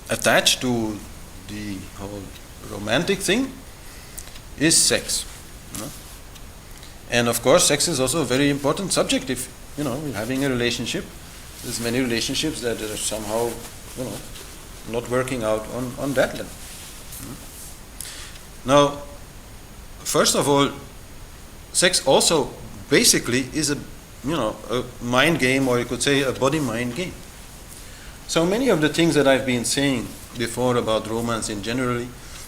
attached to the whole romantic thing is sex. And of course, sex is also a very important subject. If you're having a relationship, there's many relationships that are somehow not working out on that level. Now, first of all, sex also basically is a mind game, or you could say a body-mind game. So many of the things that I've been saying before about romance in general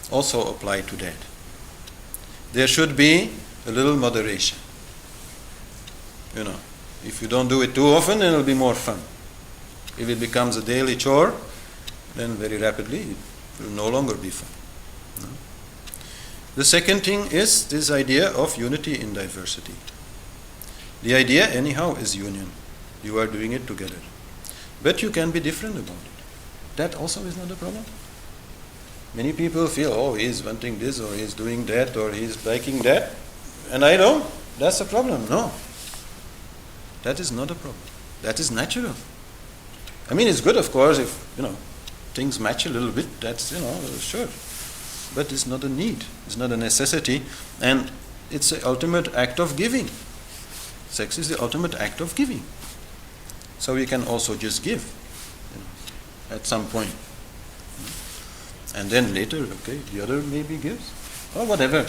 also apply to that. There should be a little moderation. If you don't do it too often, then it'll be more fun. If it becomes a daily chore, then very rapidly it will no longer be fun. The second thing is this idea of unity in diversity. The idea, anyhow, is union. You are doing it together. But you can be different about it. That also is not a problem. Many people feel, oh, he's wanting this, or he's doing that, or he's liking that, and I don't. That's a problem. No. That is not a problem. That is natural. I mean, it's good, of course, if, things match a little bit, that's, sure. But it's not a need. It's not a necessity. And it's the ultimate act of giving. Sex is the ultimate act of giving. So we can also just give, at some point. And then later, okay, the other maybe gives, or whatever.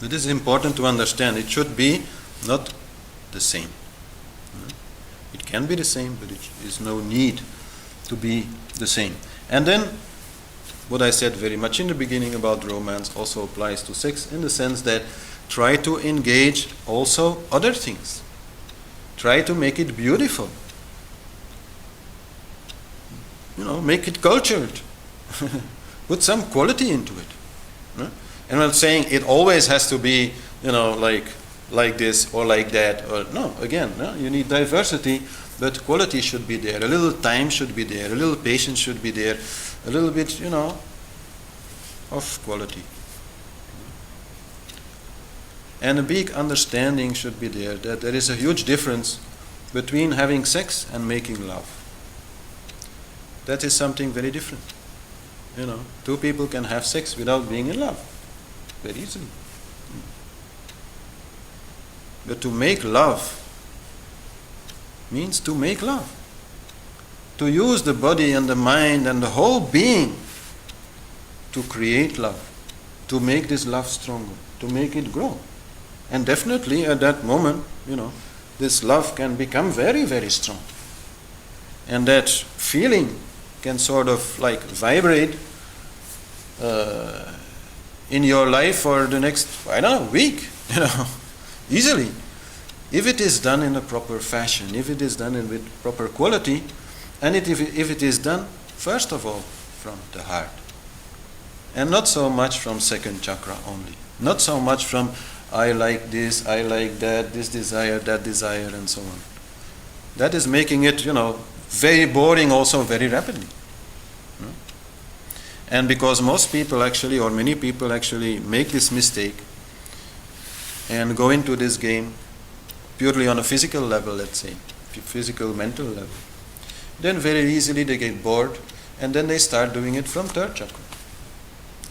It is important to understand. It should be not the same. It can be the same, but it is no need to be the same. And then, what I said very much in the beginning about romance also applies to sex, in the sense that try to engage also other things. Try to make it beautiful. Make it cultured. Put some quality into it. And I'm not saying it always has to be, like this or like that. Or no, again, you need diversity, but quality should be there. A little time should be there. A little patience should be there. A little bit, of quality. And a big understanding should be there that there is a huge difference between having sex and making love. That is something very different. Two people can have sex without being in love. Very easily. But to make love means to make love. To use the body and the mind and the whole being to create love. To make this love stronger. To make it grow. And definitely at that moment, this love can become very, very strong. And that feeling can sort of vibrate in your life for the next, week, easily. If it is done in a proper fashion, if it is done with proper quality, and if it is done, first of all, from the heart. And not so much from second chakra only. Not so much from, I like this, I like that, this desire, that desire, and so on. That is making it, very boring also very rapidly. And because most people actually, or many people actually make this mistake and go into this game purely on a physical level, let's say, physical, mental level, then very easily they get bored, and then they start doing it from third chakra.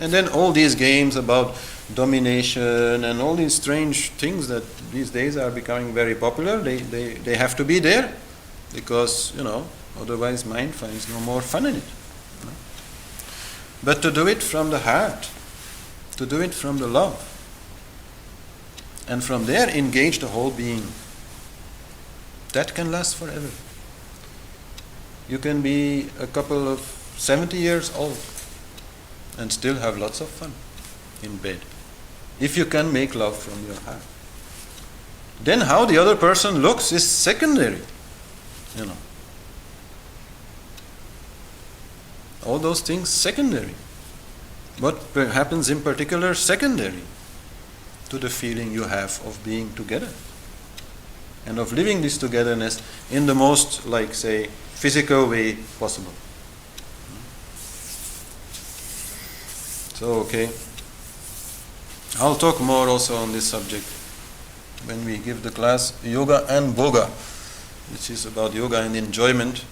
And then all these games about domination and all these strange things that these days are becoming very popular, they have to be there, because, otherwise mind finds no more fun in it. But to do it from the heart, to do it from the love, and from there engage the whole being, that can last forever. You can be a couple of 70 years old and still have lots of fun in bed, if you can make love from your heart. Then how the other person looks is secondary. All those things secondary. What happens in particular secondary to the feeling you have of being together and of living this togetherness in the most, say, physical way possible. So, okay. I'll talk more also on this subject when we give the class Yoga and Boga, which is about yoga and enjoyment,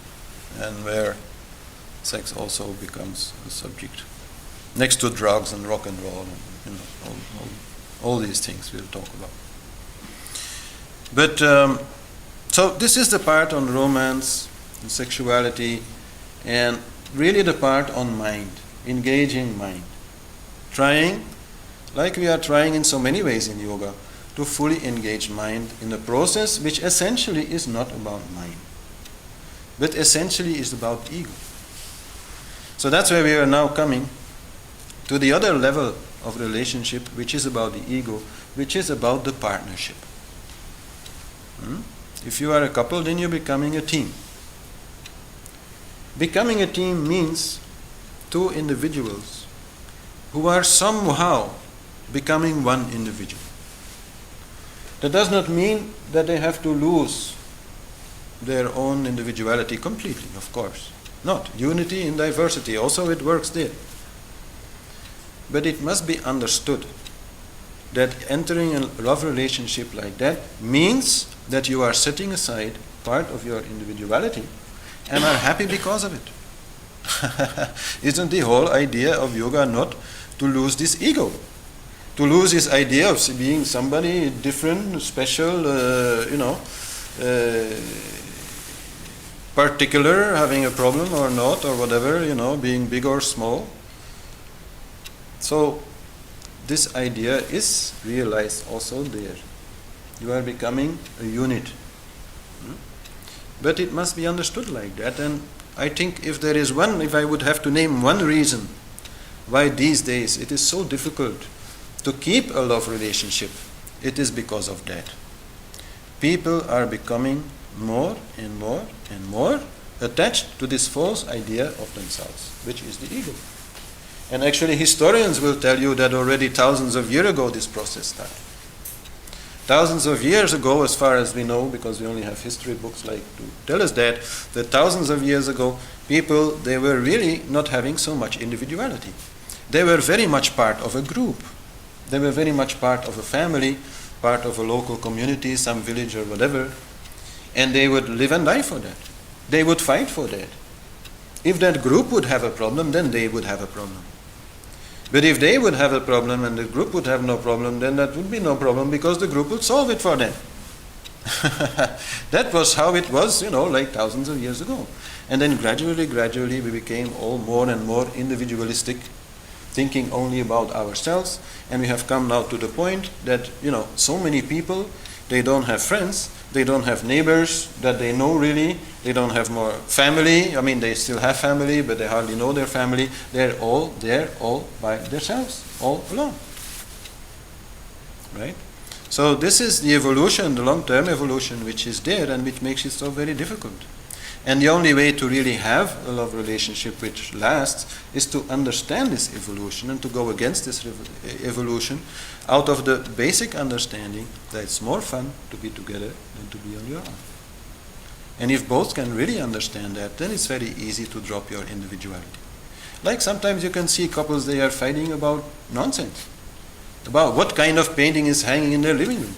and where sex also becomes a subject. Next to drugs and rock and roll and all these things we'll talk about. But so this is the part on romance and sexuality, and really the part on mind, engaging mind. Trying, like we are trying in so many ways in yoga, to fully engage mind in a process which essentially is not about mind, but essentially is about ego. So that's where we are now coming to the other level of relationship, which is about the ego, which is about the partnership. If you are a couple, then you're becoming a team. Becoming a team means two individuals who are somehow becoming one individual. That does not mean that they have to lose their own individuality completely, of course. Not. Unity in diversity, also it works there. But it must be understood that entering a love relationship like that means that you are setting aside part of your individuality and are happy because of it. Isn't the whole idea of yoga not to lose this ego? To lose this idea of being somebody different, special, particular, having a problem or not, or whatever, being big or small. So this idea is realized also there. You are becoming a unit. But it must be understood like that. And I think if I would have to name one reason why these days it is so difficult to keep a love relationship, it is because of that. People are becoming more and more and more attached to this false idea of themselves, which is the ego. And actually historians will tell you that already thousands of years ago this process started. Thousands of years ago, as far as we know, because we only have history books like to tell us that thousands of years ago, people, they were really not having so much individuality. They were very much part of a group. They were very much part of a family, part of a local community, some village or whatever, and they would live and die for that. They would fight for that. If that group would have a problem, then they would have a problem. But if they would have a problem and the group would have no problem, then that would be no problem because the group would solve it for them. That was how it was, like thousands of years ago. And then gradually we became all more and more individualistic, thinking only about ourselves. And we have come now to the point that, so many people, they don't have friends, they don't have neighbors that they know really, they don't have more family. I mean, they still have family, but they hardly know their family. They're all there, all by themselves, all alone. Right? So this is the evolution, the long-term evolution, which is there and which makes it so very difficult. And the only way to really have a love relationship which lasts is to understand this evolution and to go against this evolution out of the basic understanding that it's more fun to be together than to be on your own. And if both can really understand that, then it's very easy to drop your individuality. Like sometimes you can see couples, they are fighting about nonsense, about what kind of painting is hanging in their living room.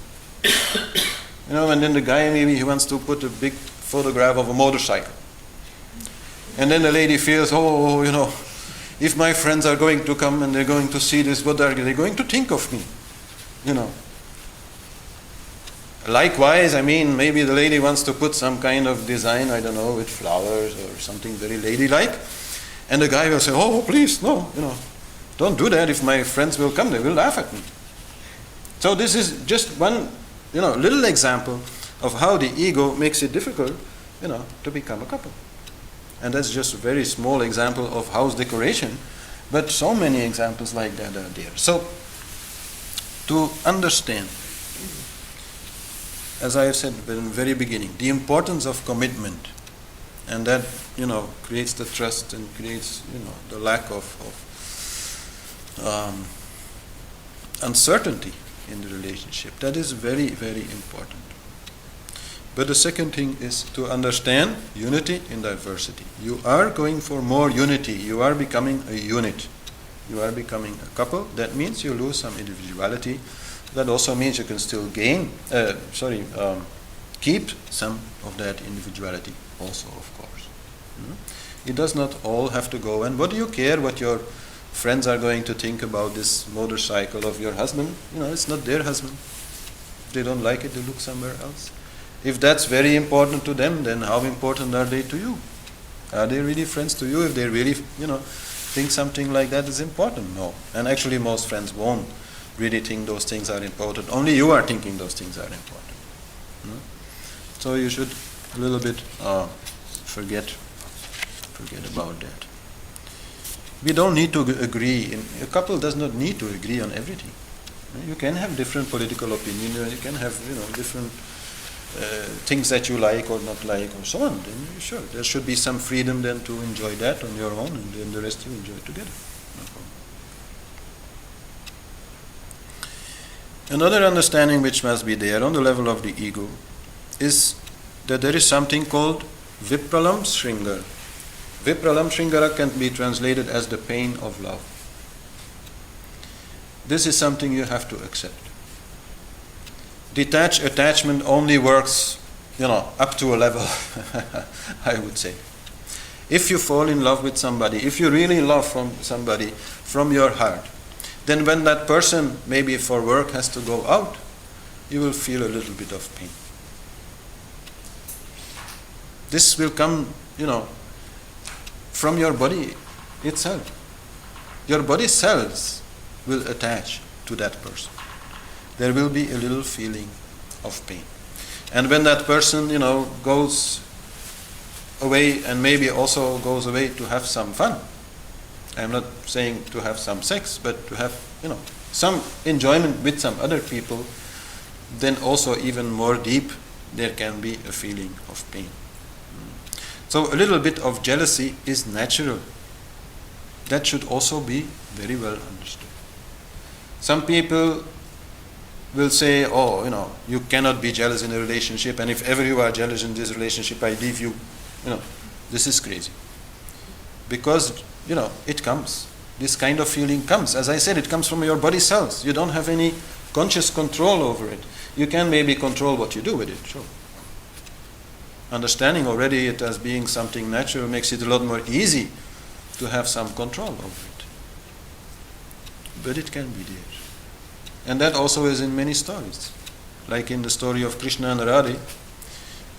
And then the guy, maybe he wants to put a big photograph of a motorcycle. And then the lady feels, if my friends are going to come and they're going to see this, what are they going to think of me? Likewise, maybe the lady wants to put some kind of design, I don't know, with flowers or something very ladylike. And the guy will say, please, no, don't do that. If my friends will come, they will laugh at me. So this is just one, little example of how the ego makes it difficult, to become a couple. And that's just a very small example of house decoration, but so many examples like that are there. So, to understand, as I have said in the very beginning, the importance of commitment, and that, creates the trust and creates, the lack of uncertainty in the relationship. That is very, very important. But the second thing is to understand unity in diversity. You are going for more unity. You are becoming a unit. You are becoming a couple. That means you lose some individuality. That also means you can still keep some of that individuality also, of course. It does not all have to go. And what do you care what your friends are going to think about this motorcycle of your husband? It's not their husband. If they don't like it, they look somewhere else. If that's very important to them, then how important are they to you? Are they really friends to you if they really, think something like that is important? No. And actually most friends won't really think those things are important. Only you are thinking those things are important. So you should a little bit forget about that. We don't need to agree. A couple does not need to agree on everything. You can have different political opinions. You can have different things that you like or not like, or so on. Then sure, there should be some freedom then to enjoy that on your own, and then the rest you enjoy together. No problem. Another understanding which must be there on the level of the ego is that there is something called Vipralam Sringara. Vipralam Sringara can be translated as the pain of love. This is something you have to accept. Detached attachment only works, up to a level, I would say. If you fall in love with somebody, if you really love somebody from your heart, then when that person, maybe for work, has to go out, you will feel a little bit of pain. This will come, from your body itself. Your body cells will attach to that person. There will be a little feeling of pain. And when that person, goes away, and maybe also goes away to have some fun, I'm not saying to have some sex, but to have, some enjoyment with some other people, then also even more deep, there can be a feeling of pain. So a little bit of jealousy is natural. That should also be very well understood. Some people will say, you cannot be jealous in a relationship, and if ever you are jealous in this relationship, I leave you. This is crazy. Because, it comes. This kind of feeling comes. As I said, it comes from your body cells. You don't have any conscious control over it. You can maybe control what you do with it, sure. Understanding already it as being something natural makes it a lot more easy to have some control over it. But it can be there. And that also is in many stories. Like in the story of Krishna and Radhe.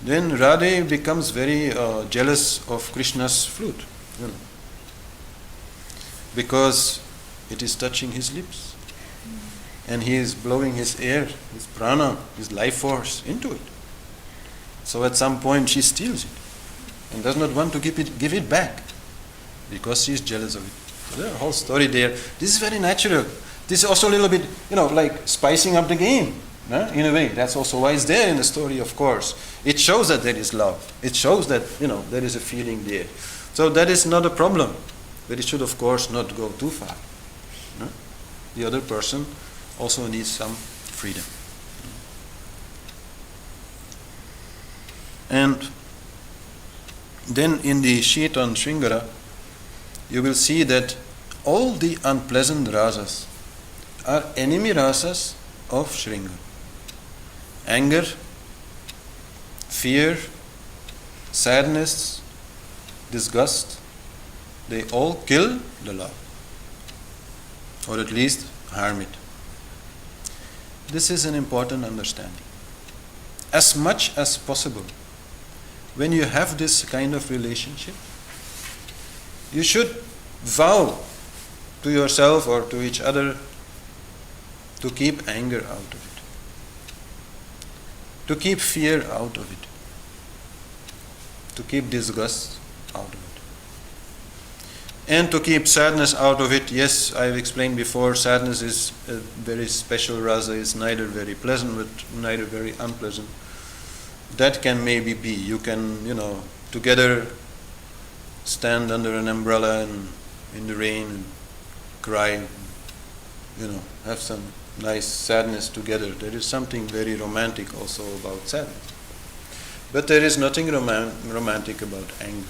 Then Radhe becomes very jealous of Krishna's flute. Because it is touching his lips. And he is blowing his air, his prana, his life force into it. So at some point she steals it and does not want to give it back because she is jealous of it. So there's a whole story there. This is very natural. This is also a little bit, like spicing up the game, in a way. That's also why it's there in the story, of course. It shows that there is love. It shows that, there is a feeling there. So that is not a problem. But it should, of course, not go too far. The other person also needs some freedom. And then in the Shaitan Sringara, you will see that all the unpleasant rasas are enemy rasas of Shringa. Anger, fear, sadness, disgust, they all kill the love. Or at least harm it. This is an important understanding. As much as possible, when you have this kind of relationship, you should vow to yourself or to each other to keep anger out of it, to keep fear out of it, to keep disgust out of it, and to keep sadness out of it. Yes, I've explained before, sadness is a very special rasa. It's neither very pleasant but neither very unpleasant. That can maybe be. You can, together stand under an umbrella and in the rain and cry, have some nice sadness together. There is something very romantic also about sadness. But there is nothing romantic about anger.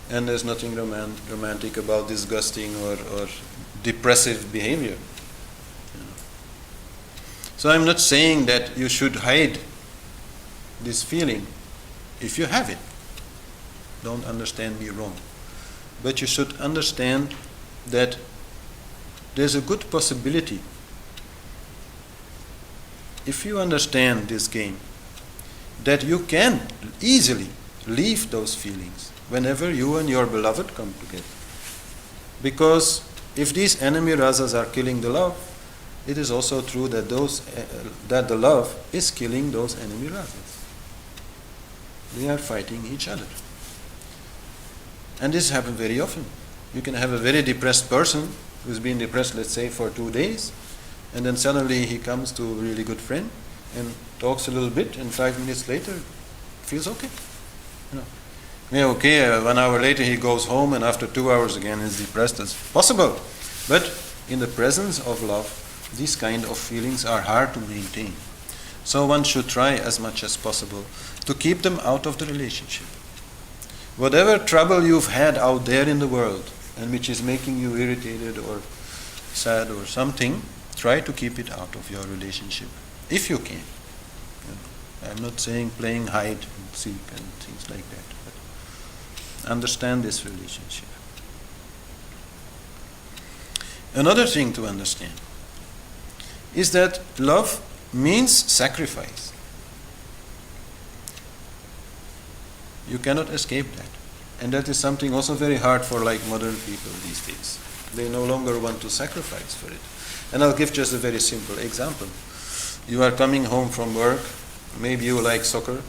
And there's nothing romantic about disgusting or depressive behavior. So I'm not saying that you should hide this feeling if you have it. Don't understand me wrong. But you should understand that there's a good possibility, if you understand this game, that you can easily leave those feelings whenever you and your beloved come together. Because if these enemy rasas are killing the love, it is also true that that the love is killing those enemy rasas. They are fighting each other. And this happens very often. You can have a very depressed person who's been depressed, let's say, for 2 days, and then suddenly he comes to a really good friend and talks a little bit, and 5 minutes later feels okay. Yeah, okay, 1 hour later he goes home, and after 2 hours again he's depressed. It's possible. But in the presence of love, these kind of feelings are hard to maintain. So one should try as much as possible to keep them out of the relationship. Whatever trouble you've had out there in the world, and which is making you irritated or sad or something, try to keep it out of your relationship, if you can. I'm not saying playing hide and seek and things like that, but understand this relationship. Another thing to understand is that love means sacrifice. You cannot escape that. And that is something also very hard for modern people these days. They no longer want to sacrifice for it. And I'll give just a very simple example. You are coming home from work, maybe you like soccer,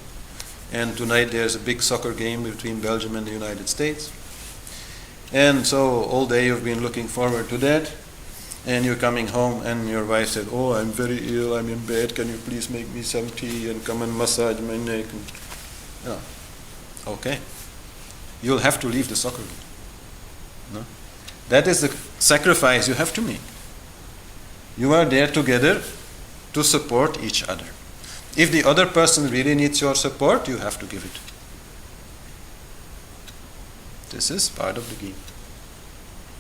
and tonight there's a big soccer game between Belgium and the United States. And so all day you've been looking forward to that, and you're coming home and your wife said, "Oh, I'm very ill, I'm in bed, can you please make me some tea and come and massage my neck?" And, okay. You'll have to leave the soccer game. No? That is the sacrifice you have to make. You are there together to support each other. If the other person really needs your support, you have to give it. This is part of the game.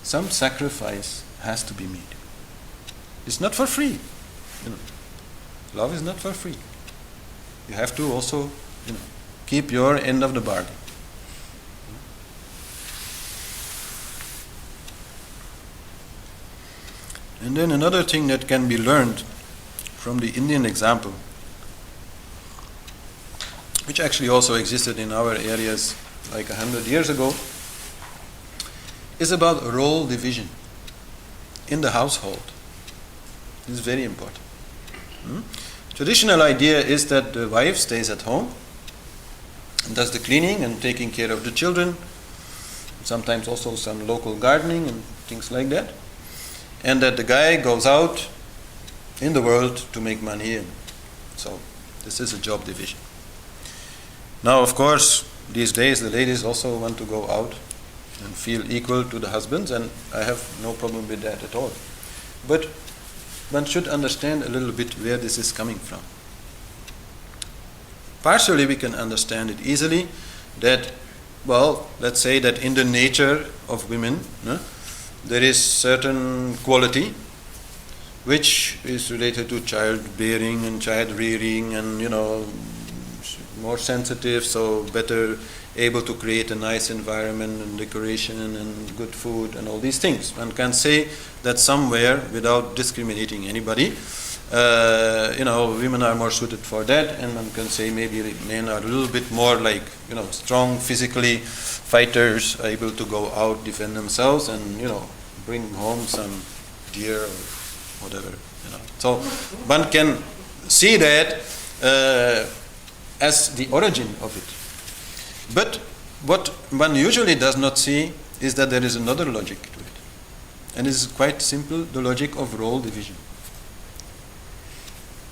Some sacrifice has to be made. It's not for free. Love is not for free. You have to also, keep your end of the bargain. And then another thing that can be learned from the Indian example, which actually also existed in our areas like 100 years ago, is about role division in the household. This is very important. Traditional idea is that the wife stays at home and does the cleaning and taking care of the children, sometimes also some local gardening and things like that, and that the guy goes out in the world to make money. And so this is a job division. Now, of course, these days the ladies also want to go out and feel equal to the husbands, and I have no problem with that at all. But one should understand a little bit where this is coming from. Partially we can understand it easily that, let's say that in the nature of women, there is certain quality which is related to childbearing and child rearing and, more sensitive, so better able to create a nice environment and decoration and good food and all these things. One can say that somewhere, without discriminating anybody, women are more suited for that, and one can say maybe men are a little bit more strong physically, fighters, able to go out, defend themselves, and bring home some deer or whatever. So one can see that as the origin of it. But what one usually does not see is that there is another logic to it. And it is quite simple, the logic of role division.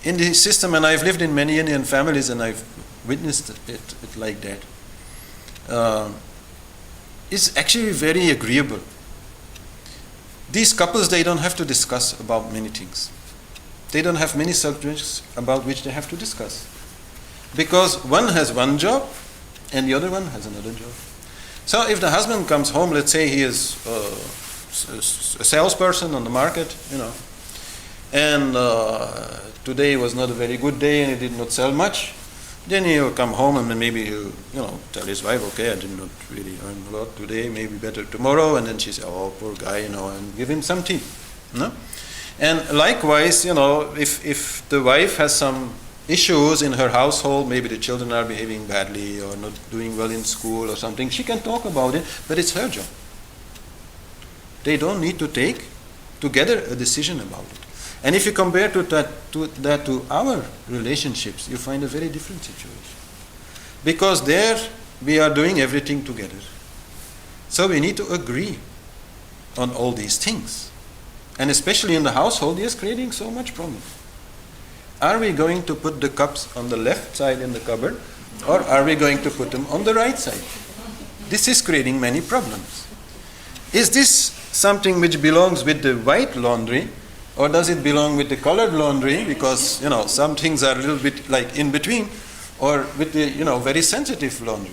In the system, and I've lived in many Indian families and I've witnessed it like that, it's actually very agreeable. These couples, they don't have to discuss about many things. They don't have many subjects about which they have to discuss. Because one has one job and the other one has another job. So if the husband comes home, let's say he is a salesperson on the market, and today was not a very good day and he did not sell much, Then he'll come home and then maybe he'll, tell his wife, okay, I did not really earn a lot today, maybe better tomorrow. And then she says, oh, poor guy, and give him some tea. No? And likewise, if the wife has some issues in her household, maybe the children are behaving badly or not doing well in school or something, she can talk about it, but it's her job. They don't need to take together a decision about it. And if you compare that to our relationships, you find a very different situation. Because there we are doing everything together. So we need to agree on all these things. And especially in the household, it's creating so much problem. Are we going to put the cups on the left side in the cupboard, or are we going to put them on the right side? This is creating many problems. Is this something which belongs with the white laundry, or does it belong with the colored laundry? Because, some things are a little bit like in between, or with the, very sensitive laundry.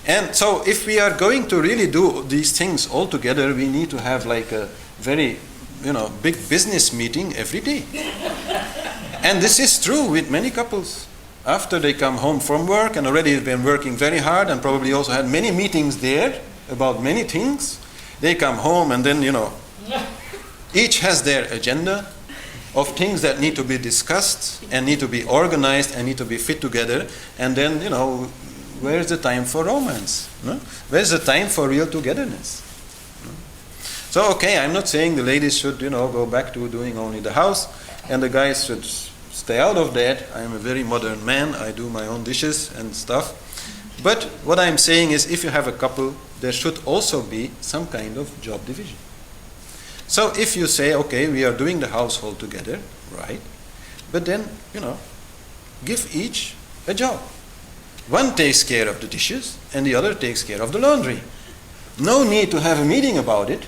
And so if we are going to really do these things all together, we need to have like a very, big business meeting every day. And this is true with many couples. After they come home from work and already have been working very hard and probably also had many meetings there about many things, they come home and then, each has their agenda of things that need to be discussed and need to be organized and need to be fit together. And then, where's the time for romance? No? Where's the time for real togetherness? No? So, okay, I'm not saying the ladies should, go back to doing only the house and the guys should stay out of that. I'm a very modern man. I do my own dishes and stuff. But what I'm saying is, if you have a couple, there should also be some kind of job division. So if you say, okay, we are doing the household together, right? But then, give each a job. One takes care of the dishes and the other takes care of the laundry. No need to have a meeting about it.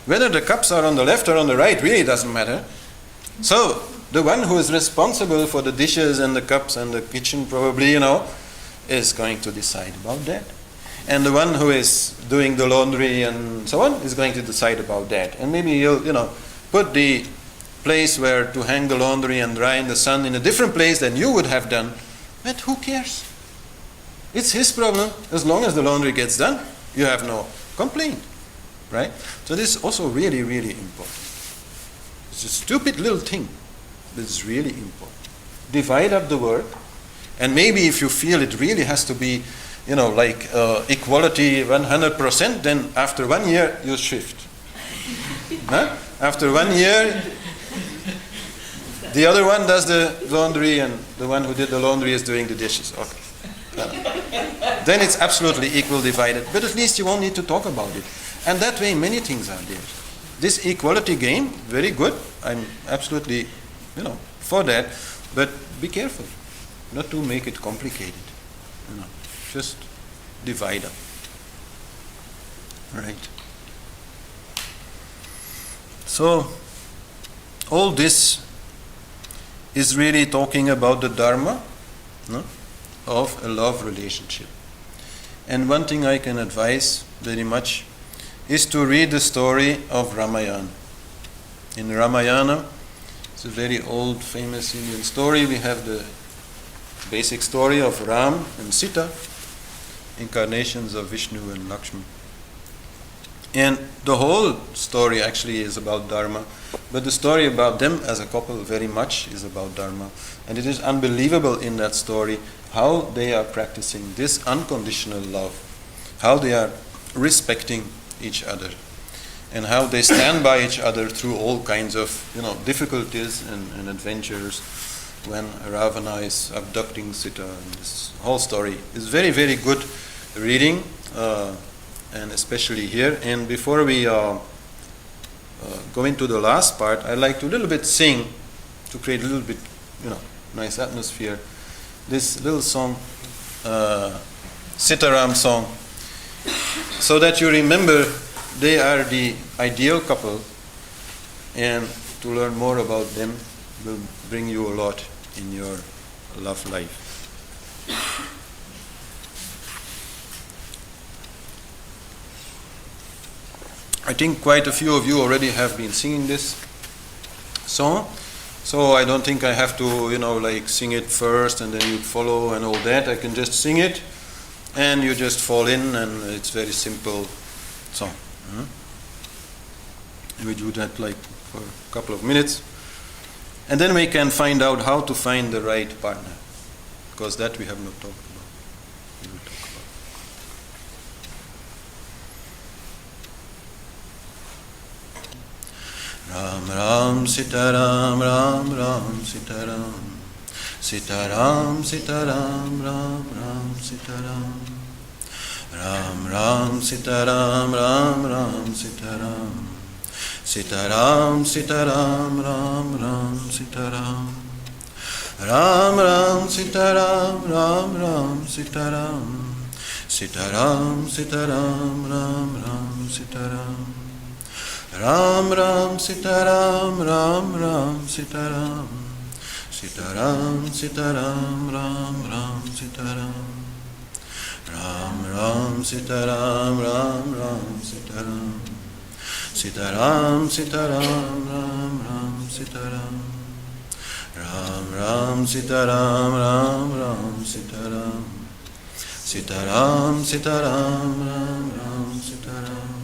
Whether the cups are on the left or on the right really doesn't matter. So the one who is responsible for the dishes and the cups and the kitchen probably, is going to decide about that. And the one who is doing the laundry and so on is going to decide about that. And maybe he'll, put the place where to hang the laundry and dry in the sun in a different place than you would have done. But who cares? It's his problem. As long as the laundry gets done, you have no complaint. Right? So this is also really, really important. It's a stupid little thing, but it's really important. Divide up the work. And maybe if you feel it really has to be equality 100%, then after 1 year you shift. Huh? After 1 year, the other one does the laundry and the one who did the laundry is doing the dishes. Okay. Then it's absolutely equal divided, but at least you won't need to talk about it. And that way many things are there. This equality game, very good. I'm absolutely, for that, but be careful not to make it complicated. Just divide up. Right. So, all this is really talking about the dharma of a love relationship. And one thing I can advise very much is to read the story of Ramayana. In Ramayana, it's a very old, famous Indian story. We have the basic story of Ram and Sita, incarnations of Vishnu and Lakshmi. And the whole story actually is about Dharma, but the story about them as a couple very much is about Dharma. And it is unbelievable in that story how they are practicing this unconditional love, how they are respecting each other, and how they stand by each other through all kinds of difficulties and adventures when Ravana is abducting Sita. And this whole story is very, very good reading, and especially here. And before we go into the last part, I'd like to a little bit sing to create a little bit, nice atmosphere. This little song, Sitaram song, so that you remember they are the ideal couple, and to learn more about them will bring you a lot in your love life. I think quite a few of you already have been singing this song, So I don't think I have to, like sing it first and then you follow and all that. I can just sing it and you just fall in, and it's very simple song. We do that like for a couple of minutes. And then we can find out how to find the right partner. Because that we have not talked about. We will talk about. Ram Ram Sitaram Ram Ram Sitaram Sitaram Sitaram Ram Ram Sitaram Ram Ram Sitaram Ram Ram Sitaram Sitaram Sitaram Ram Ram Sitaram Ram Ram Sitaram Ram Ram Sitaram Sitaram Sitaram Ram Ram Sitaram Ram Ram Sitaram Ram Ram Sitaram Sitaram Sitaram Ram Ram Sitaram Ram Ram Sitaram Ram Ram Sitaram Sitaram Sitaram Ram Ram Sitaram Ram Ram Sitaram Ram Ram Sitaram Sitaram Sitaram Ram Ram Sitaram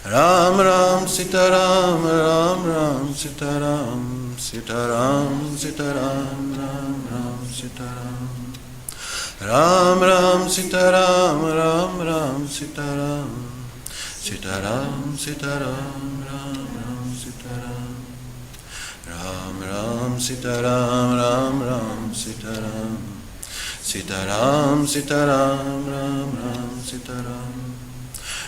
Ram Ram Sitaram Ram Ram Sitaram Sitaram Sitaram Ram Ram Sitaram Ram Ram Sitaram Ram Ram Sitaram Sitaram Sitaram Ram Ram Sitaram Ram Ram Sitaram Ram Ram Sitaram Sitaram Sitaram Ram Ram Sitaram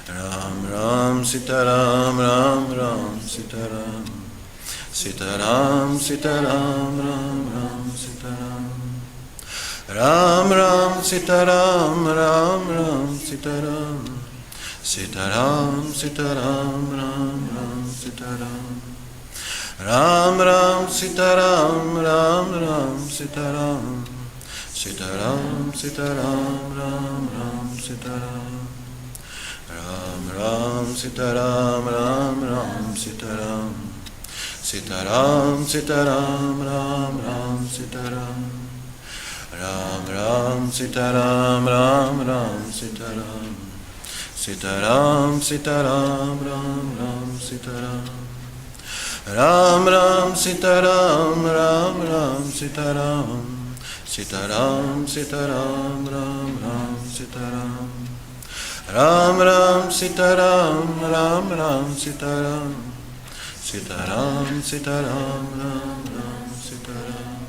Ram Ram Sitaram Ram Ram Sitaram Sitaram Sitaram Ram Ram Sitaram Ram Ram Sitaram Ram Ram Sitaram Sitaram Sitaram Ram Ram Sitaram Ram Ram Sitaram Ram Ram Sitaram Sitaram Sitaram Ram Ram Sitaram Ram Ram Sitaram Ram Ram Sitaram Sitaram Sitaram Ram Ram Sitaram Ram Ram Sitaram Ram Ram Sitaram Sitaram Sitaram Ram Ram Sitaram Ram Ram Sitaram Ram Ram Sitaram Sitaram Sitaram Ram Ram Sitaram Ram Ram Sitaram Ram Ram Sitaram Sitaram Sitaram Ram Ram Sitaram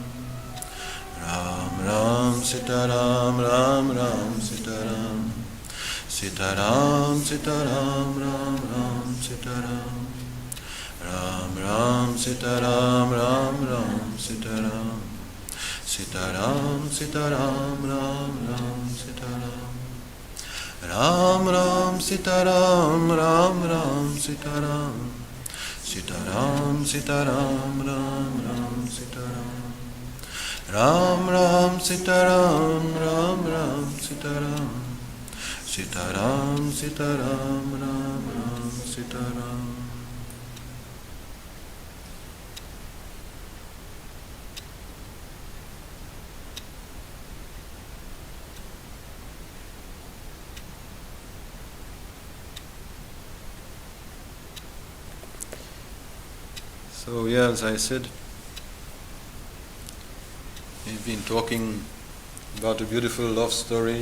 Ram Ram Sitaram Ram Ram Sitaram Sitaram Sitaram Ram Ram Sitaram Ram Ram Sitaram Ram Ram Sitaram Sitaram Sitaram Ram Ram Sitaram Ram Ram Sitaram Ram Ram Sitaram Sitaram Sitaram Ram Ram Sitaram Ram Ram Sitaram Ram Ram Sitaram Sitaram Sitaram Ram Ram Sitaram. So yeah, as I said, we've been talking about a beautiful love story,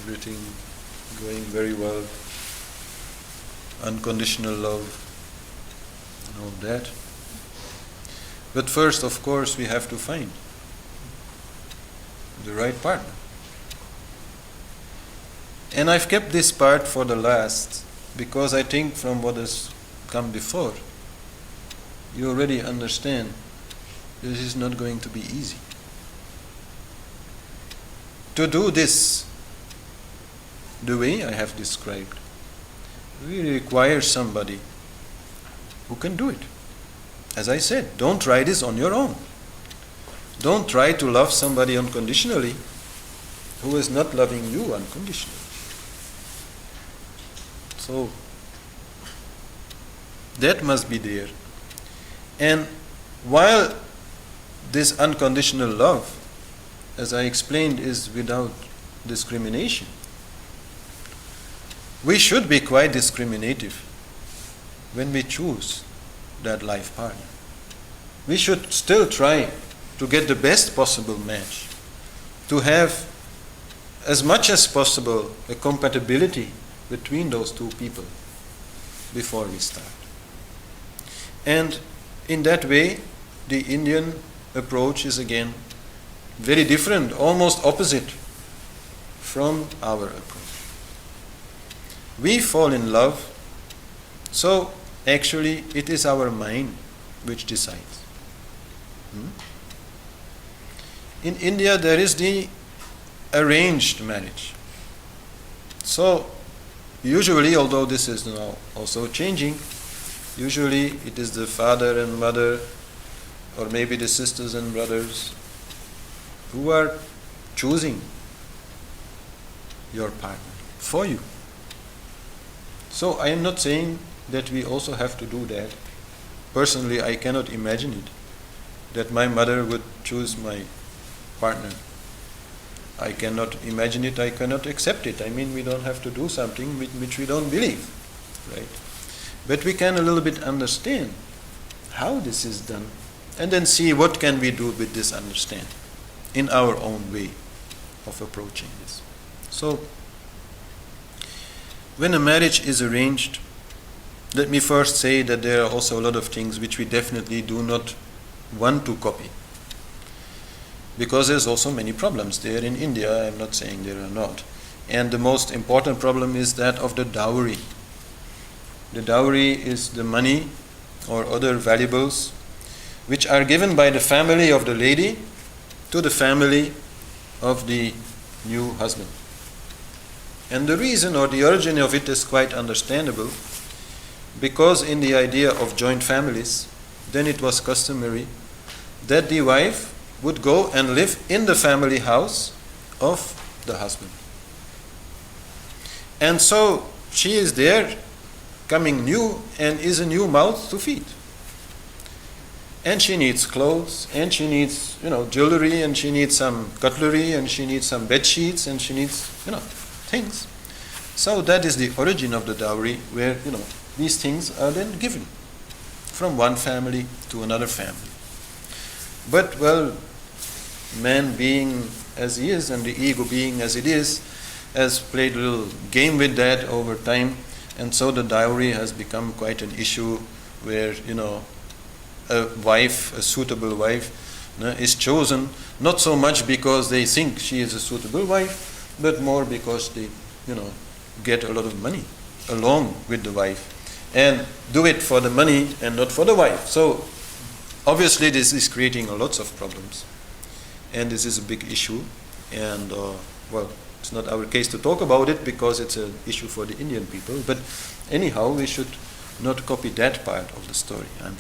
everything going very well, unconditional love, and all that. But first, of course, we have to find the right partner. And I've kept this part for the last, because I think from what has come before, you already understand this is not going to be easy. To do this the way I have described, we require somebody who can do it. As I said, don't try this on your own. Don't try to love somebody unconditionally who is not loving you unconditionally. So that must be there. And while this unconditional love, as I explained, is without discrimination, we should be quite discriminative when we choose that life partner. We should still try to get the best possible match, to have as much as possible a compatibility between those two people before we start. And in that way, the Indian approach is again very different, almost opposite from our approach. We fall in love, so actually it is our mind which decides. In India there is the arranged marriage. So usually, although this is now also changing, usually it is the father and mother, or maybe the sisters and brothers, who are choosing your partner for you. So I am not saying that we also have to do that. Personally, I cannot imagine it, that my mother would choose my partner. I cannot imagine it, I cannot accept it. I mean, we don't have to do something which we don't believe, right? But we can a little bit understand how this is done, and then see what can we do with this understanding in our own way of approaching this. So, when a marriage is arranged, let me first say that there are also a lot of things which we definitely do not want to copy, because there's also many problems there in India. I'm not saying there are not. And the most important problem is that of the dowry. The dowry is the money or other valuables which are given by the family of the lady to the family of the new husband. And the reason or the origin of it is quite understandable, because in the idea of joint families, then it was customary that the wife would go and live in the family house of the husband. And so she is there, coming new, and is a new mouth to feed. And she needs clothes, and she needs, jewelry, and she needs some cutlery, and she needs some bed sheets, and she needs, things. So that is the origin of the dowry, where, these things are then given from one family to another family. But, well, man being as he is, and the ego being as it is, has played a little game with that over time, and so the dowry has become quite an issue where, a wife, a suitable wife, is chosen not so much because they think she is a suitable wife, but more because they, get a lot of money along with the wife, and do it for the money and not for the wife. So obviously this is creating lots of problems, and this is a big issue, and it's not our case to talk about it because it's an issue for the Indian people, but anyhow we should not copy that part of the story, I'm